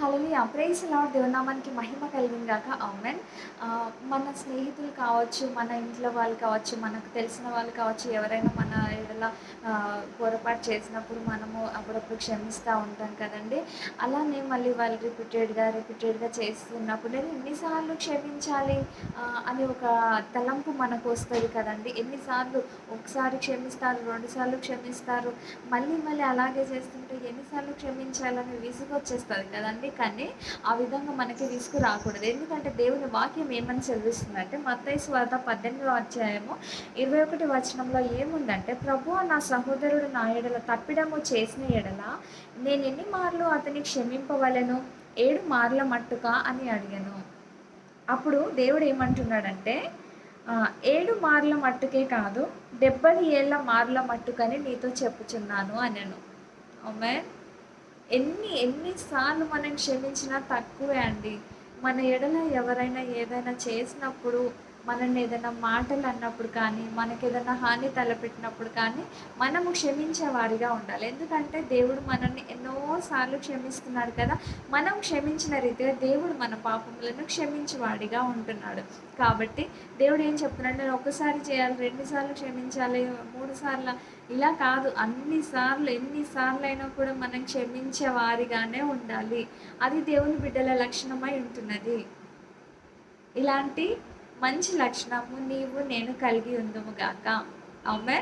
హల్లెలూయా! Praise lord. దేవుని నామానికి మహిమ కలుగును గాక. ఆమేన్. మన స్నేహితులు కావచ్చు, మన ఇంట్లో వాళ్ళు కావచ్చు, మనకు తెలిసిన వాళ్ళు కావచ్చు, ఎవరైనా మన ఎడల పొరపాటు చేసినప్పుడు మనము అప్పుడప్పుడు క్షమిస్తా ఉంటాం కదండీ! అలానే మళ్ళీ వాళ్ళు రిపీటెడ్‌గా చేస్తున్నప్పుడు నేను ఎన్ని సార్లు క్షమించాలి అని ఒక తలంపు మనకొస్తది కదండీ! ఎన్నిసార్లు ఒకసారి క్షమిస్తారు, 2 సార్లు క్షమిస్తారు. మళ్ళీ అలాగే చేస్తుంటే ఎన్ని సార్లు క్షమించాలని విసుగొచ్చేస్తది కదండీ! కానీ ఆ విధంగా మనకి విసుగు రాకూడదు. ఎందుకంటే దేవుని వాక్యం ఏమని సెలవిస్తుందంటే మత్తయి సువార్త 18వ అధ్యాయము 21 వచనంలో ఏముందంటే, ప్రభువు నా సహోదరుడు నా ఎడల తప్పిదము చేసిన ఎడల నేనెన్ని మార్లు అతన్ని క్షమింపవలెను? 7 మార్ల మట్టుకా అని అడిగాను. అప్పుడు దేవుడు ఏమంటున్నాడంటే 7 మార్ల మట్టుకే కాదు 70 ఏళ్ల మార్ల మట్టుకని నీతో చెప్పుచున్నాను అనెను. ఆమేన్. ఎన్ని సార్లు మనం క్షమించినా తక్కువే అండి. మన ఎడల ఎవరైనా ఏదైనా చేసినప్పుడు, మనల్ని ఏదైనా మాటలు అన్నప్పుడు కానీ, మనకేదైనా హాని తలపెట్టినప్పుడు కానీ, మనము క్షమించే వారిగా ఉండాలి. ఎందుకంటే దేవుడు మనల్ని ఎన్నో సార్లు క్షమిస్తున్నాడు కదా! మనం క్షమించిన రీతిగా దేవుడు మన పాపములను క్షమించువాడిగా ఉంటున్నాడు. కాబట్టి దేవుడు ఏం చెప్తున్నాడు, నేను ఒక్కసారి చేయాలి, 2 సార్లు క్షమించాలి, 3 సార్ల ఇలా కాదు. అన్ని సార్లు ఎన్ని సార్లయినా కూడా మనం క్షమించే వారిగానే ఉండాలి. అది దేవుని బిడ్డల లక్షణమై ఉంటున్నది. ఇలాంటి మంచి లక్షణము నీవు నేను కలిగి ఉందుము గాక. ఆమేన్.